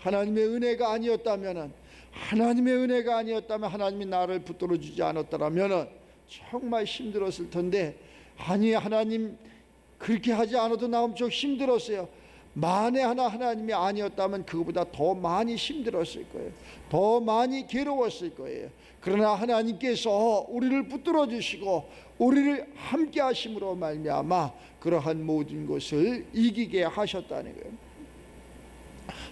하나님의 은혜가 아니었다면, 하나님이 나를 붙들어 주지 않았더라면 정말 힘들었을 텐데, 아니, 하나님 그렇게 하지 않아도 나 엄청 힘들었어요. 만에 하나 하나님이 아니었다면 그거보다 더 많이 힘들었을 거예요. 더 많이 괴로웠을 거예요. 그러나 하나님께서 우리를 붙들어 주시고 우리를 함께 하심으로 말미암아 그러한 모든 것을 이기게 하셨다는 거예요.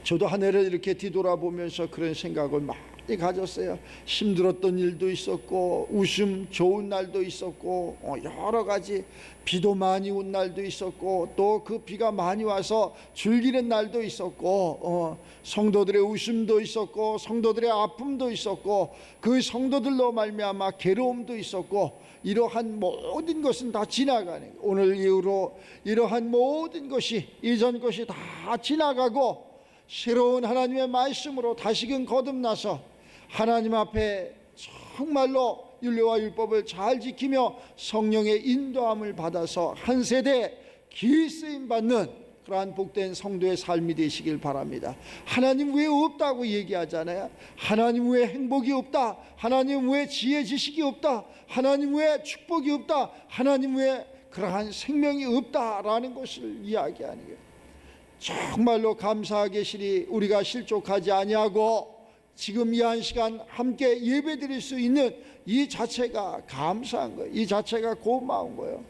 저도 한 해를 이렇게 뒤돌아보면서 그런 생각을 많이 가졌어요. 힘들었던 일도 있었고, 웃음 좋은 날도 있었고, 여러 가지, 비도 많이 온 날도 있었고, 또 그 비가 많이 와서 즐기는 날도 있었고, 성도들의 웃음도 있었고, 성도들의 아픔도 있었고, 그 성도들로 말미암아 괴로움도 있었고, 이러한 모든 것은 다 지나가는 거예요. 오늘 이후로 이러한 모든 것이, 이전 것이 다 지나가고 새로운 하나님의 말씀으로 다시금 거듭나서 하나님 앞에 정말로 율례와 율법을 잘 지키며 성령의 인도함을 받아서 한 세대 기 쓰임 받는 그러한 복된 성도의 삶이 되시길 바랍니다. 하나님 외에 없다고 얘기하잖아요. 하나님 외에 행복이 없다, 하나님 외에 지혜 지식이 없다, 하나님 외에 축복이 없다, 하나님 외에 그러한 생명이 없다라는 것을 이야기하는 거예요. 정말로 감사하게 계시니 우리가 실족하지 아니하고 지금 이 한 시간 함께 예배드릴 수 있는 이 자체가 감사한 거예요. 이 자체가 고마운 거예요.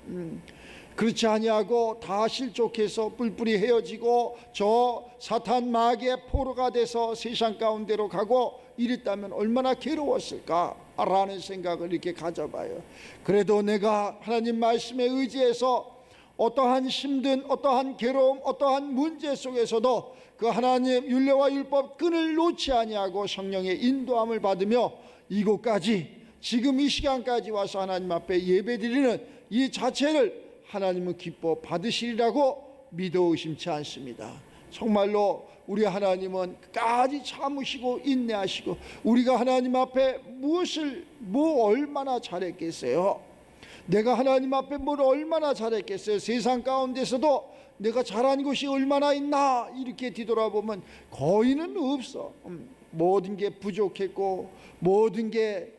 그렇지 아니하고 다 실족해서 뿔뿔이 헤어지고 저 사탄 마귀의 포로가 돼서 세상 가운데로 가고 이랬다면 얼마나 괴로웠을까라는 생각을 이렇게 가져봐요. 그래도 내가 하나님 말씀에 의지해서 어떠한 힘든, 어떠한 괴로움, 어떠한 문제 속에서도 그 하나님 율례와 율법 끈을 놓지 아니하고 성령의 인도함을 받으며 이곳까지, 지금 이 시간까지 와서 하나님 앞에 예배드리는 이 자체를 하나님은 기뻐 받으시리라고 믿어 의심치 않습니다. 정말로 우리 하나님은 끝까지 참으시고 인내하시고, 우리가 하나님 앞에 뭐 얼마나 잘했겠어요? 내가 하나님 앞에 뭘 얼마나 잘했겠어요? 세상 가운데서도 내가 잘한 것이 얼마나 있나 이렇게 뒤돌아보면 거의는 없어. 모든 게 부족했고 모든 게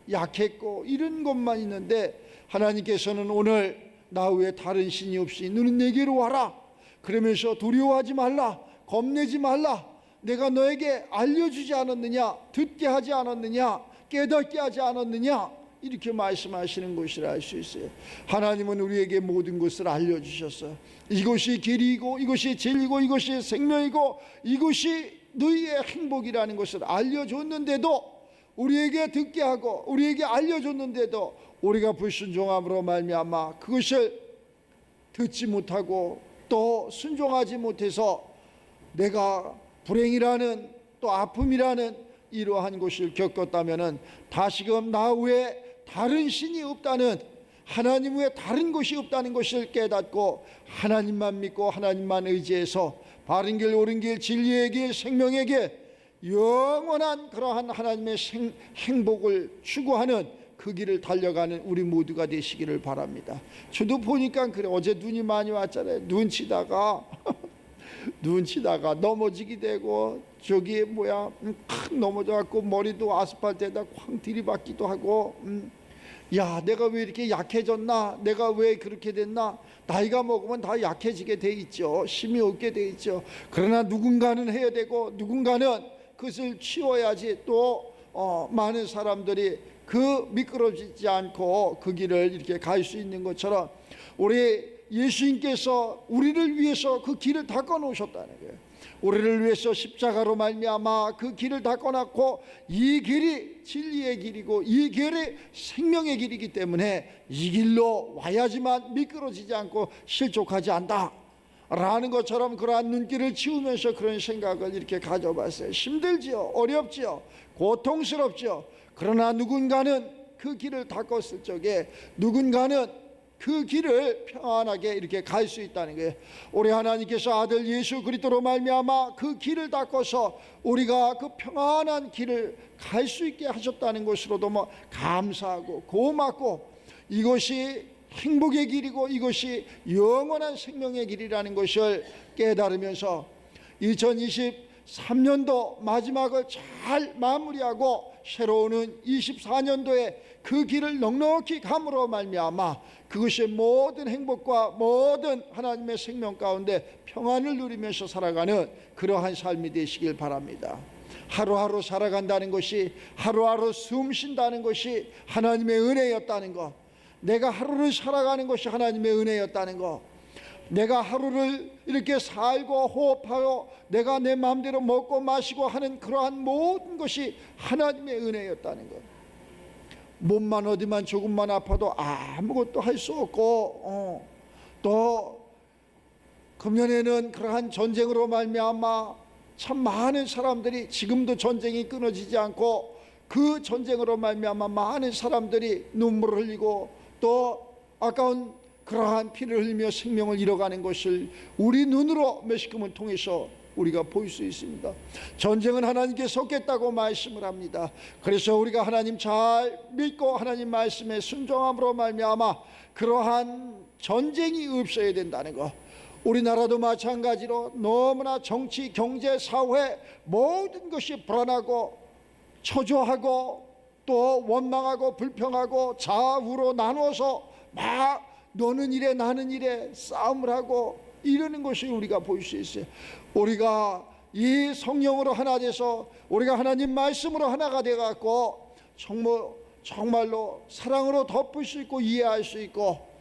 약했고 이런 것만 있는데, 하나님께서는 오늘 나 외에 다른 신이 없이 너는 내게로 와라, 그러면서 두려워하지 말라, 겁내지 말라, 내가 너에게 알려주지 않았느냐, 듣게 하지 않았느냐, 깨닫게 하지 않았느냐, 이렇게 말씀하시는 것이라 할 수 있어요. 하나님은 우리에게 모든 것을 알려주셨어요. 이것이 길이고 이것이 진리고 이것이 생명이고 이것이 너희의 행복이라는 것을 알려줬는데도, 우리에게 듣게 하고 우리에게 알려줬는데도 우리가 불순종함으로 말미암아 그것을 듣지 못하고 또 순종하지 못해서 내가 불행이라는 또 아픔이라는 이러한 것을 겪었다면 다시금 나 외에 다른 신이 없다는, 하나님 외에 다른 것이 없다는 것을 깨닫고 하나님만 믿고 하나님만 의지해서 바른 길, 옳은 길, 진리의 길, 생명의 길, 영원한 그러한 하나님의 행복을 추구하는 그 길을 달려가는 우리 모두가 되시기를 바랍니다. 저도 보니까 그래, 어제 눈이 많이 왔잖아요. 눈 치다가 넘어지게 되고, 저기 넘어져갖고 머리도 아스팔트에다 쾅 들이박기도 하고, 야, 내가 왜 이렇게 약해졌나, 내가 왜 그렇게 됐나. 나이가 먹으면 다 약해지게 돼 있죠. 힘이 없게 돼 있죠. 그러나 누군가는 해야 되고 누군가는 그것을 치워야지 또 많은 사람들이 그 미끄러지지 않고 그 길을 이렇게 갈 수 있는 것처럼 우리 예수님께서 우리를 위해서 그 길을 닦아 놓으셨다는 거예요. 우리를 위해서 십자가로 말미암아 그 길을 닦아놨고, 이 길이 진리의 길이고 이 길이 생명의 길이기 때문에 이 길로 와야지만 미끄러지지 않고 실족하지 않다 라는 것처럼 그러한 눈길을 치우면서 그런 생각을 이렇게 가져봤어요. 힘들지요, 어렵지요, 고통스럽지요. 그러나 누군가는 그 길을 닦았을 적에 누군가는 그 길을 평안하게 이렇게 갈 수 있다는 거예요. 우리 하나님께서 아들 예수 그리스도로 말미암아 그 길을 닦아서 우리가 그 평안한 길을 갈 수 있게 하셨다는 것으로도 감사하고 고맙고, 이것이 행복의 길이고 이것이 영원한 생명의 길이라는 것을 깨달으면서 3년도 마지막을 잘 마무리하고 새로운 24년도에 그 길을 넉넉히 감으로 말미암아 그것이 모든 행복과 모든 하나님의 생명 가운데 평안을 누리면서 살아가는 그러한 삶이 되시길 바랍니다. 하루하루 살아간다는 것이, 하루하루 숨 쉰다는 것이 하나님의 은혜였다는 것, 내가 하루를 살아가는 것이 하나님의 은혜였다는 것, 내가 하루를 이렇게 살고 호흡하고 내가 내 마음대로 먹고 마시고 하는 그러한 모든 것이 하나님의 은혜였다는 것. 몸만 어디만 조금만 아파도 아무것도 할 수 없고, 또 금년에는 그러한 전쟁으로 말미암아 참 많은 사람들이, 지금도 전쟁이 끊어지지 않고 그 전쟁으로 말미암아 많은 사람들이 눈물을 흘리고 또 아까운 그러한 피를 흘리며 생명을 잃어가는 것을 우리 눈으로 매시금을 통해서 우리가 볼 수 있습니다. 전쟁은 하나님께 속했다고 말씀을 합니다. 그래서 우리가 하나님 잘 믿고 하나님 말씀에 순종함으로 말미암아 그러한 전쟁이 없어야 된다는 것. 우리나라도 마찬가지로 너무나 정치, 경제, 사회 모든 것이 불안하고 초조하고 또 원망하고 불평하고 좌우로 나누어서 막 너는 이래 나는 이래 싸움을 하고 이러는 것을 우리가 볼 수 있어요. 우리가 이 성령으로 하나 돼서 우리가 하나님 말씀으로 하나가 돼갖고 정말로 사랑으로 덮을 수 있고 이해할 수 있고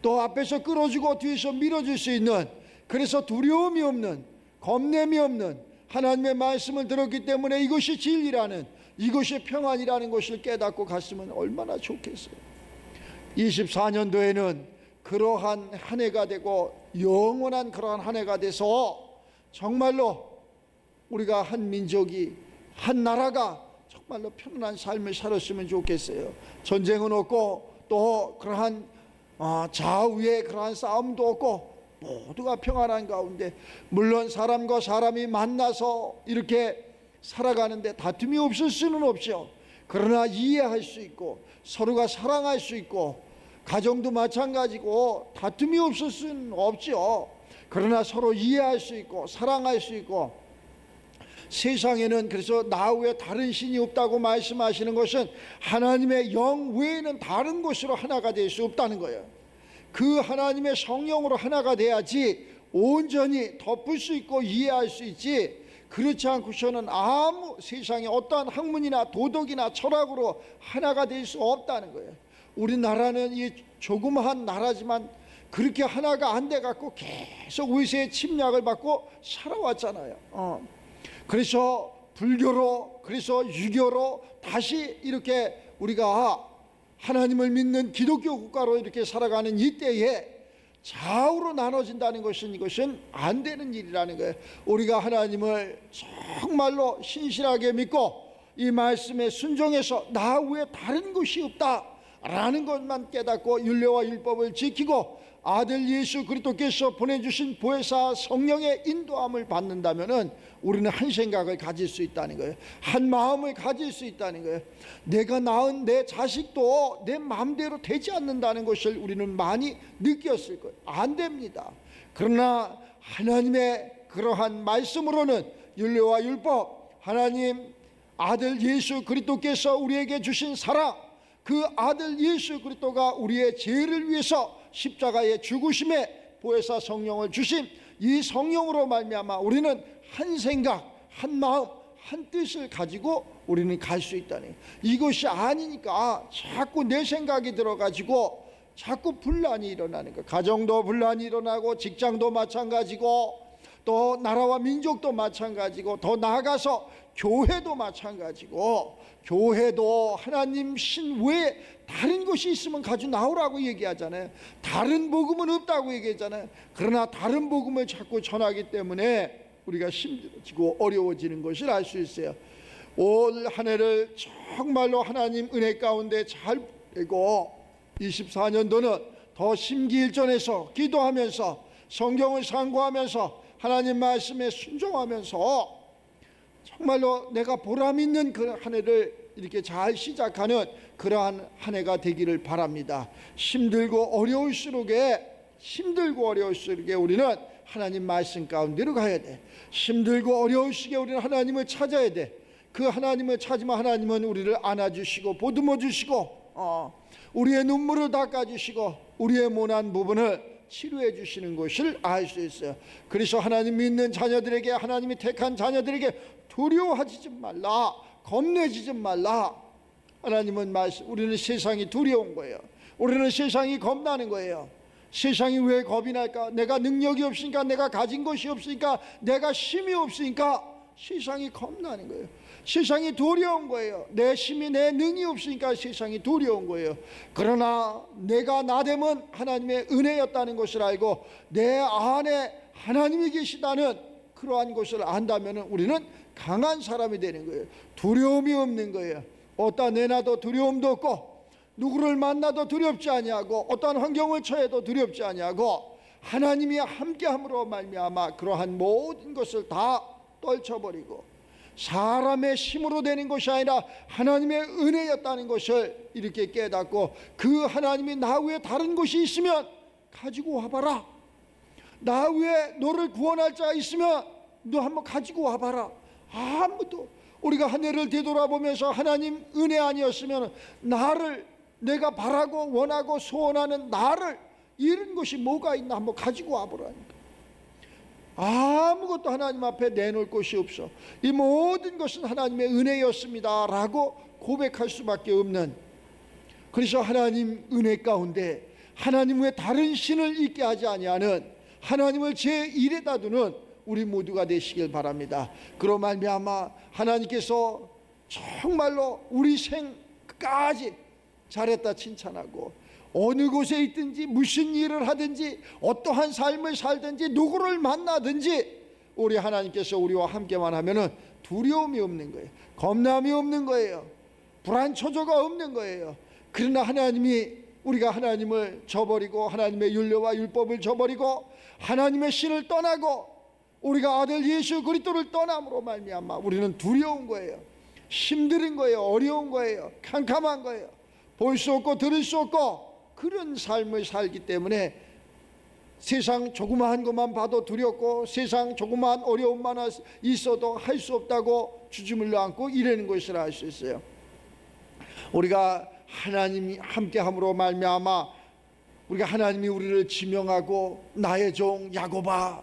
또 앞에서 끌어주고 뒤에서 밀어줄 수 있는, 그래서 두려움이 없는, 겁냄이 없는 하나님의 말씀을 들었기 때문에 이것이 진리라는, 이것이 평안이라는 것을 깨닫고 갔으면 얼마나 좋겠어요. 24년도에는 그러한 한 해가 되고 영원한 그러한 한 해가 돼서 정말로 우리가 한 민족이, 한 나라가 정말로 편안한 삶을 살았으면 좋겠어요. 전쟁은 없고 또 그러한 좌우의 그러한 싸움도 없고 모두가 평안한 가운데, 물론 사람과 사람이 만나서 이렇게 살아가는데 다툼이 없을 수는 없죠. 그러나 이해할 수 있고 서로가 사랑할 수 있고, 가정도 마찬가지고 다툼이 없을 수는 없죠. 그러나 서로 이해할 수 있고 사랑할 수 있고, 세상에는 그래서 나 외에 다른 신이 없다고 말씀하시는 것은 하나님의 영 외에는 다른 것으로 하나가 될 수 없다는 거예요. 그 하나님의 성령으로 하나가 돼야지 온전히 덮을 수 있고 이해할 수 있지, 그렇지 않고서는 아무 세상에 어떠한 학문이나 도덕이나 철학으로 하나가 될 수 없다는 거예요. 우리나라는 이 조그마한 나라지만 그렇게 하나가 안 돼갖고 계속 외세의 침략을 받고 살아왔잖아요. 그래서 불교로, 그래서 유교로 다시 이렇게 우리가 하나님을 믿는 기독교 국가로 이렇게 살아가는 이때에 좌우로 나눠진다는 것은, 이것은 안 되는 일이라는 거예요. 우리가 하나님을 정말로 신실하게 믿고 이 말씀에 순종해서 나 외에 다른 것이 없다라는 것만 깨닫고 율례와 율법을 지키고 아들 예수 그리스도께서 보내주신 보혜사 성령의 인도함을 받는다면은 우리는 한 생각을 가질 수 있다는 거예요. 한 마음을 가질 수 있다는 거예요. 내가 낳은 내 자식도 내 마음대로 되지 않는다는 것을 우리는 많이 느꼈을 거예요. 안 됩니다. 그러나 하나님의 그러한 말씀으로는 율례와 율법, 하나님 아들 예수 그리스도께서 우리에게 주신 사랑, 그 아들 예수 그리스도가 우리의 죄를 위해서 십자가의 죽으심에 보혜사 성령을 주신 이 성령으로 말미암아 우리는 한 생각, 한 마음, 한 뜻을 가지고 우리는 갈 수 있다니, 이것이 아니니까 자꾸 내 생각이 들어가지고 자꾸 분란이 일어나는 거예요. 가정도 분란이 일어나고 직장도 마찬가지고 또 나라와 민족도 마찬가지고 더 나아가서 교회도 마찬가지고, 교회도 하나님 신 외에 다른 것이 있으면 가지고 나오라고 얘기하잖아요. 다른 복음은 없다고 얘기하잖아요. 그러나 다른 복음을 자꾸 전하기 때문에 우리가 힘들어지고 어려워지는 것을 알 수 있어요. 올 한 해를 정말로 하나님 은혜 가운데 잘 보내고 24년도는 더 심기일전해서 기도하면서 성경을 상고하면서 하나님 말씀에 순종하면서 정말로 내가 보람 있는 그 한 해를 이렇게 잘 시작하는 그러한 한 해가 되기를 바랍니다. 힘들고 어려울수록에 우리는 하나님 말씀 가운데로 가야 돼. 힘들고 어려운 시기에 우리는 하나님을 찾아야 돼. 그 하나님을 찾으면 하나님은 우리를 안아주시고 보듬어 주시고 우리의 눈물을 닦아주시고 우리의 모난 부분을 치료해 주시는 것을 알 수 있어요. 그래서 하나님 믿는 자녀들에게, 하나님이 택한 자녀들에게 두려워하지 좀 말라, 겁내지 좀 말라. 하나님은 우리는 세상이 두려운 거예요. 우리는 세상이 겁나는 거예요. 세상이 왜 겁이 날까? 내가 능력이 없으니까, 내가 가진 것이 없으니까, 내가 힘이 없으니까 세상이 겁나는 거예요. 세상이 두려운 거예요. 내 힘이, 내 능이 없으니까 세상이 두려운 거예요. 그러나 내가 나되면 하나님의 은혜였다는 것을 알고 내 안에 하나님이 계시다는 그러한 것을 안다면 우리는 강한 사람이 되는 거예요. 두려움이 없는 거예요. 어디다 내놔도 두려움도 없고, 누구를 만나도 두렵지 아니하고, 어떠한 환경을 처해도 두렵지 아니하고, 하나님이 함께함으로 말미암아 그러한 모든 것을 다 떨쳐버리고 사람의 힘으로 되는 것이 아니라 하나님의 은혜였다는 것을 이렇게 깨닫고, 그 하나님이 나 외에 다른 것이 있으면 가지고 와봐라. 나 외에 너를 구원할 자가 있으면 너 한번 가지고 와봐라. 아무도, 우리가 하늘을 되돌아보면서 하나님 은혜 아니었으면 나를, 내가 바라고 원하고 소원하는 나를, 이런 것이 뭐가 있나 한번 가지고 와보라니까. 아무것도 하나님 앞에 내놓을 것이 없어. 이 모든 것은 하나님의 은혜였습니다 라고 고백할 수밖에 없는, 그래서 하나님 은혜 가운데 하나님 외에 다른 신을 있게 하지 아니하는, 하나님을 제1에다 두는 우리 모두가 되시길 바랍니다. 그로 말미암아 하나님께서 정말로 우리 생까지 잘했다 칭찬하고, 어느 곳에 있든지 무슨 일을 하든지 어떠한 삶을 살든지 누구를 만나든지 우리 하나님께서 우리와 함께만 하면은 두려움이 없는 거예요. 겁남이 없는 거예요. 불안초조가 없는 거예요. 그러나 우리가 하나님을 저버리고 하나님의 율례와 율법을 저버리고 하나님의 신을 떠나고 우리가 아들 예수 그리스도를 떠남으로 말미암아 우리는 두려운 거예요. 힘든 거예요. 어려운 거예요. 캄캄한 거예요. 볼 수 없고 들을 수 없고 그런 삶을 살기 때문에 세상 조그마한 것만 봐도 두렵고, 세상 조그마한 어려움만 있어도 할 수 없다고 주춤을 안고 이러는 것을 알 수 있어요. 우리가 하나님이 함께함으로 말미암아 우리가 하나님이 우리를 지명하고 나의 종 야곱아,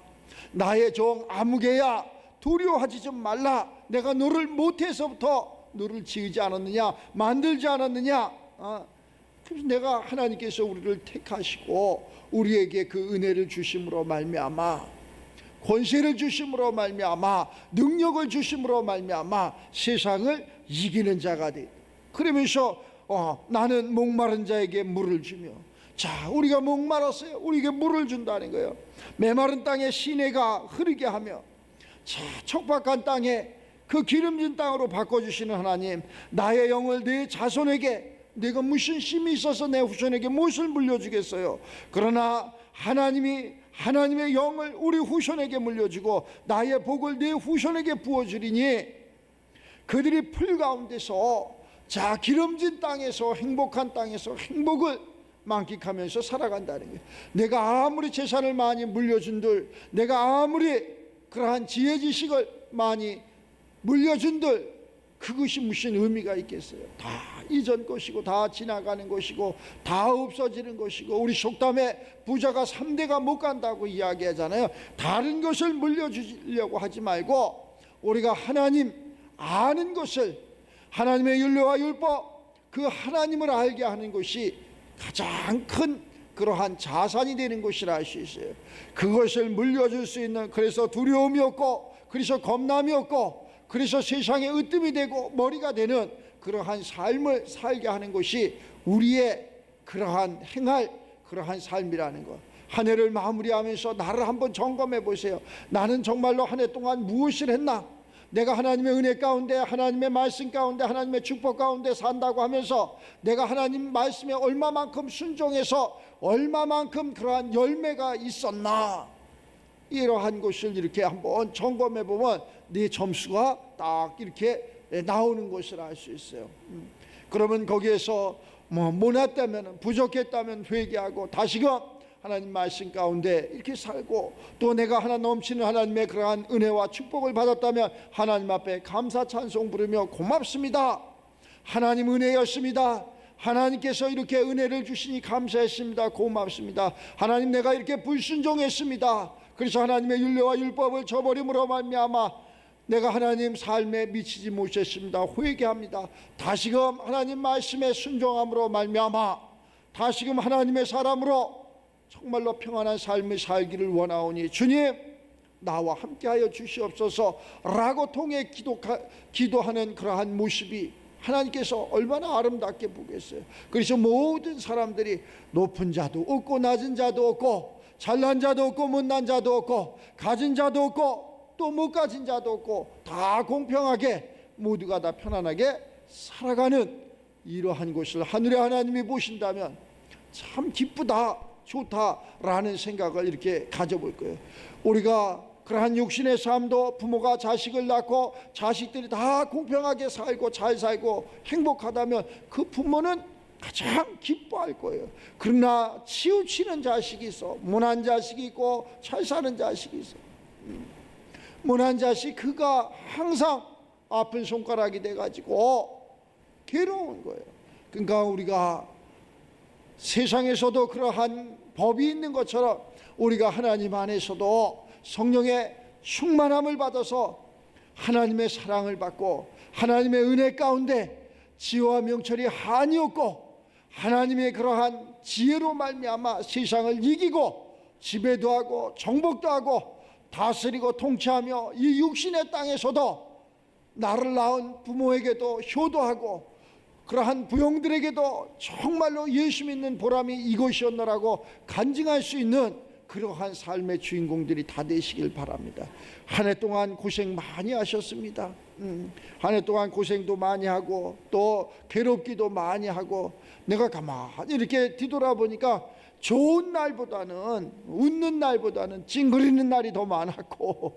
나의 종 아무개야, 두려워하지 좀 말라. 내가 너를 못해서부터 너를 지으지 않았느냐, 만들지 않았느냐. 그래서 내가, 하나님께서 우리를 택하시고 우리에게 그 은혜를 주심으로 말미암아, 권세를 주심으로 말미암아, 능력을 주심으로 말미암아 세상을 이기는 자가 돼. 그러면서 나는 목마른 자에게 물을 주며, 자, 우리가 목말았어요. 우리에게 물을 준다는 거예요. 메마른 땅에 시내가 흐르게 하며, 자, 척박한 땅에 그 기름진 땅으로 바꿔주시는 하나님, 나의 영을 내 자손에게, 내가 무슨 힘이 있어서 내 후손에게 무엇을 물려주겠어요. 그러나 하나님의 영을 우리 후손에게 물려주고 나의 복을 내 후손에게 부어주리니 그들이 풀 가운데서, 자, 기름진 땅에서, 행복한 땅에서 행복을 만끽하면서 살아간다는 거예요. 내가 아무리 재산을 많이 물려준들, 내가 아무리 그러한 지혜 지식을 많이 물려준들, 그것이 무슨 의미가 있겠어요. 다 이전 것이고 다 지나가는 것이고 다 없어지는 것이고, 우리 속담에 부자가 3대가 못 간다고 이야기하잖아요. 다른 것을 물려주려고 하지 말고 우리가 하나님 아는 것을, 하나님의 율례와 율법, 그 하나님을 알게 하는 것이 가장 큰 그러한 자산이 되는 것이라 할 수 있어요. 그것을 물려줄 수 있는, 그래서 두려움이 없고, 그래서 겁남이 없고, 그래서 세상에 으뜸이 되고 머리가 되는 그러한 삶을 살게 하는 것이 우리의 그러한 행할 그러한 삶이라는 것. 한 해를 마무리하면서 나를 한번 점검해 보세요. 나는 정말로 한 해 동안 무엇을 했나? 내가 하나님의 은혜 가운데, 하나님의 말씀 가운데, 하나님의 축복 가운데 산다고 하면서 내가 하나님 말씀에 얼마만큼 순종해서 얼마만큼 그러한 열매가 있었나? 이러한 것을 이렇게 한번 점검해 보면 네 점수가 딱 이렇게 나오는 것을 알 수 있어요. 그러면 거기에서 못났다면, 부족했다면 회개하고 다시금 하나님 말씀 가운데 이렇게 살고 또 내가 하나 넘치는 하나님의 그러한 은혜와 축복을 받았다면 하나님 앞에 감사 찬송 부르며 고맙습니다. 하나님 은혜였습니다. 하나님께서 이렇게 은혜를 주시니 감사했습니다. 고맙습니다. 하나님 내가 이렇게 불순종했습니다. 그래서 하나님의 율례와 율법을 저버림으로 말미암아 내가 하나님 삶에 미치지 못했습니다. 회개합니다. 다시금 하나님 말씀에 순종함으로 말미암아 다시금 하나님의 사람으로 정말로 평안한 삶을 살기를 원하오니 주님 나와 함께하여 주시옵소서 라고 통해 기도하는 그러한 모습이 하나님께서 얼마나 아름답게 보겠어요. 그래서 모든 사람들이 높은 자도 없고 낮은 자도 없고 잘난 자도 없고 못난 자도 없고 가진 자도 없고 또 못 가진 자도 없고 다 공평하게 모두가 다 편안하게 살아가는 이러한 곳을 하늘의 하나님이 보신다면 참 기쁘다 좋다라는 생각을 이렇게 가져볼 거예요. 우리가 그러한 육신의 삶도 부모가 자식을 낳고 자식들이 다 공평하게 살고 잘 살고 행복하다면 그 부모는 가장 기뻐할 거예요. 그러나 치우치는 자식이 있어. 못난 자식이 있고 잘 사는 자식이 있어. 못난 자식 그가 항상 아픈 손가락이 돼가지고 괴로운 거예요. 그러니까 우리가 세상에서도 그러한 법이 있는 것처럼 우리가 하나님 안에서도 성령의 충만함을 받아서 하나님의 사랑을 받고 하나님의 은혜 가운데 지혜와 명철이 한이 없고 하나님의 그러한 지혜로 말미암아 세상을 이기고 지배도 하고 정복도 하고 다스리고 통치하며 이 육신의 땅에서도 나를 낳은 부모에게도 효도하고 그러한 부용들에게도 정말로 예수 믿는 보람이 이것이었노라고 간증할 수 있는 그러한 삶의 주인공들이 다 되시길 바랍니다. 한 해 동안 고생 많이 하셨습니다. 한 해 동안 고생도 많이 하고 또 괴롭기도 많이 하고 내가 가만히 이렇게 뒤돌아보니까 좋은 날보다는 웃는 날보다는 찡그리는 날이 더 많았고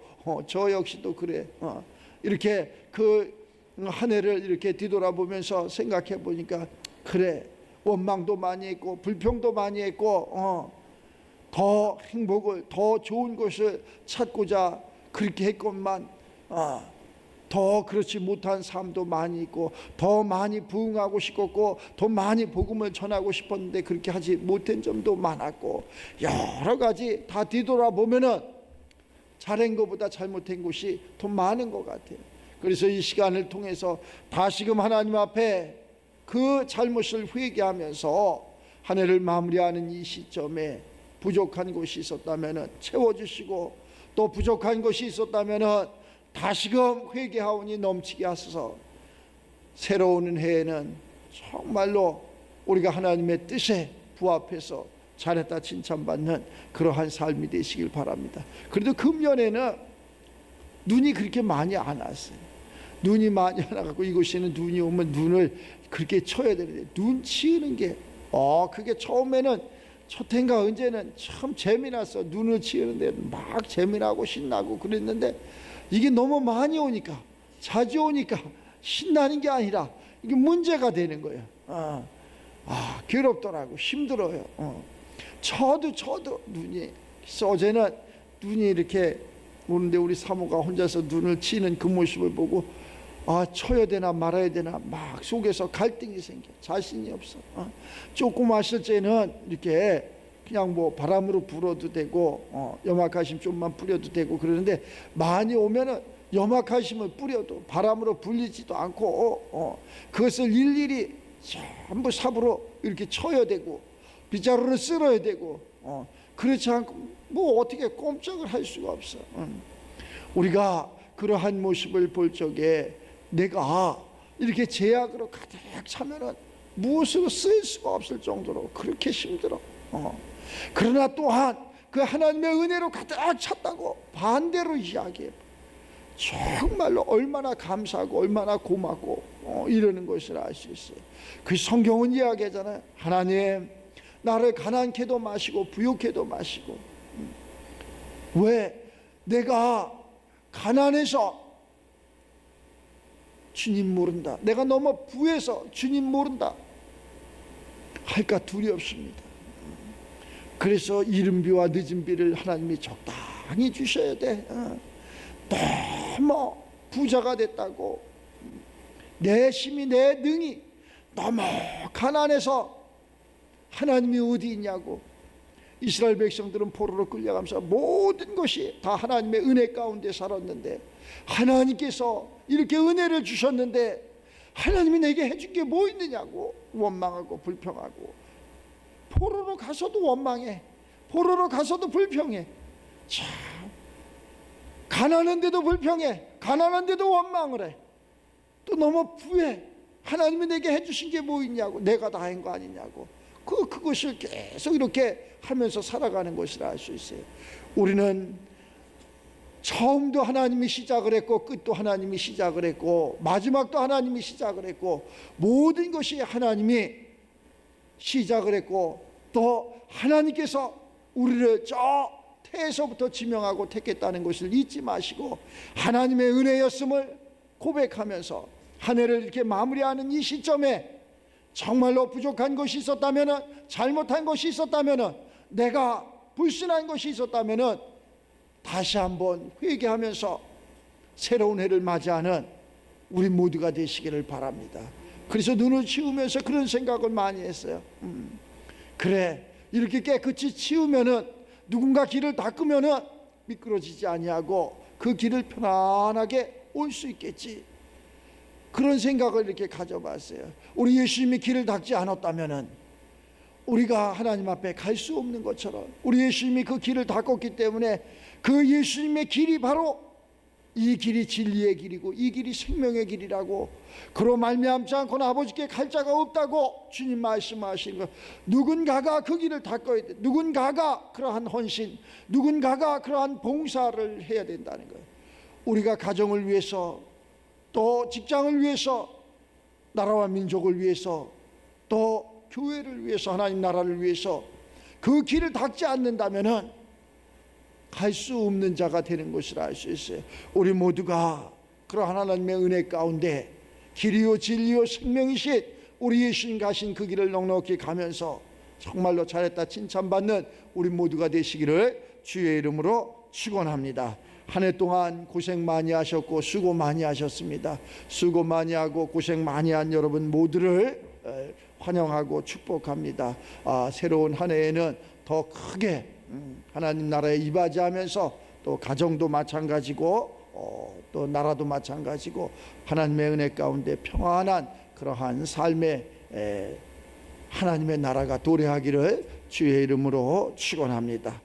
저 역시도 그래. 이렇게 그 한 해를 이렇게 뒤돌아보면서 생각해 보니까 그래 원망도 많이 했고 불평도 많이 했고 더 행복을 더 좋은 것을 찾고자 그렇게 했건만 더 그렇지 못한 삶도 많이 있고 더 많이 부응하고 싶었고 더 많이 복음을 전하고 싶었는데 그렇게 하지 못한 점도 많았고 여러 가지 다 뒤돌아보면은 잘한 것보다 잘못한 것이 더 많은 것 같아요. 그래서 이 시간을 통해서 다시금 하나님 앞에 그 잘못을 회개하면서 한 해를 마무리하는 이 시점에 부족한 것이 있었다면 채워주시고 또 부족한 것이 있었다면 다시금 회개하오니 넘치게 하소서. 새로운 해에는 정말로 우리가 하나님의 뜻에 부합해서 잘했다 칭찬받는 그러한 삶이 되시길 바랍니다. 그래도 금년에는 눈이 그렇게 많이 안 왔어요. 눈이 많이 안 와갖고 이곳에는 눈이 오면 눈을 그렇게 쳐야 되는데 눈 치우는 게 그게 처음에는 첫 해인가 언제는 참 재미났어. 눈을 치우는데 막 재미나고 신나고 그랬는데 이게 너무 많이 오니까 자주 오니까 신나는 게 아니라 이게 문제가 되는 거예요. 괴롭더라고. 힘들어요. 저도 눈이 어제는 눈이 이렇게 오는데 우리 사모가 혼자서 눈을 치는 그 모습을 보고 쳐야 되나 말아야 되나 막 속에서 갈등이 생겨. 자신이 없어. 조금 왔을 때는 이렇게 그냥 뭐 바람으로 불어도 되고 염화칼슘 좀만 뿌려도 되고 그러는데 많이 오면은 염화칼슘을 뿌려도 바람으로 불리지도 않고 그것을 일일이 전부 삽으로 이렇게 쳐야 되고 빗자루를 쓸어야 되고 그렇지 않고 뭐 어떻게 꼼짝을 할 수가 없어. 우리가 그러한 모습을 볼 적에 내가 이렇게 제약으로 가득 차면은 무엇으로 쓸 수가 없을 정도로 그렇게 힘들어. 그러나 또한 그 하나님의 은혜로 가득 찼다고 반대로 이야기해. 정말로 얼마나 감사하고 얼마나 고맙고 이러는 것을 알 수 있어요. 그 성경은 이야기하잖아요. 하나님 나를 가난케도 마시고 부욕케도 마시고. 왜? 내가 가난해서 주님 모른다, 내가 너무 부해서 주님 모른다 할까 두렵습니다. 그래서 이른비와 늦은비를 하나님이 적당히 주셔야 돼. 너무 부자가 됐다고, 내 힘이 내 능이 너무 가난해서 하나님이 어디 있냐고. 이스라엘 백성들은 포로로 끌려가면서 모든 것이 다 하나님의 은혜 가운데 살았는데, 하나님께서 이렇게 은혜를 주셨는데 하나님이 내게 해준 게 뭐 있느냐고 원망하고 불평하고, 포로로 가서도 원망해, 포로로 가서도 불평해. 참, 가난한데도 불평해, 가난한데도 원망을 해. 또 너무 부해. 하나님이 내게 해주신 게 뭐 있냐고, 내가 다 한 거 아니냐고. 그것을 계속 이렇게 하면서 살아가는 것이라 할 수 있어요. 우리는 처음도 하나님이 시작을 했고, 끝도 하나님이 시작을 했고, 마지막도 하나님이 시작을 했고, 모든 것이 하나님이 시작을 했고, 또 하나님께서 우리를 저 태에서부터 지명하고 택했다는 것을 잊지 마시고, 하나님의 은혜였음을 고백하면서 한 해를 이렇게 마무리하는 이 시점에 정말로 부족한 것이 있었다면, 잘못한 것이 있었다면, 내가 불순한 것이 있었다면 다시 한번 회개하면서 새로운 해를 맞이하는 우리 모두가 되시기를 바랍니다. 그래서 눈을 치우면서 그런 생각을 많이 했어요. 그래, 이렇게 깨끗이 치우면은, 누군가 길을 닦으면은 미끄러지지 아니하고 그 길을 편안하게 올 수 있겠지. 그런 생각을 이렇게 가져봤어요. 우리 예수님이 길을 닦지 않았다면은 우리가 하나님 앞에 갈 수 없는 것처럼, 우리 예수님이 그 길을 닦았기 때문에 그 예수님의 길이 바로 이 길이 진리의 길이고 이 길이 생명의 길이라고, 그로 말미암지 않고는 아버지께 갈 자가 없다고 주님 말씀하신 것. 누군가가 그 길을 닦아야 돼. 누군가가 그러한 헌신, 누군가가 그러한 봉사를 해야 된다는 거예요. 우리가 가정을 위해서, 또 직장을 위해서, 나라와 민족을 위해서, 또 교회를 위해서, 하나님 나라를 위해서 그 길을 닦지 않는다면은 갈 수 없는 자가 되는 것이라 할 수 있어요. 우리 모두가 그러한 하나님의 은혜 가운데 길이요 진리요 생명이신 우리 예수님 가신 그 길을 넉넉히 가면서 정말로 잘했다 칭찬받는 우리 모두가 되시기를 주의 이름으로 축원합니다. 한 해 동안 고생 많이 하셨고 수고 많이 하셨습니다. 수고 많이 하고 고생 많이 한 여러분 모두를 환영하고 축복합니다. 새로운 한 해에는 더 크게 하나님 나라에 이바지하면서, 또 가정도 마찬가지고 또 나라도 마찬가지고 하나님의 은혜 가운데 평안한 그러한 삶의 하나님의 나라가 도래하기를 주의 이름으로 축원합니다.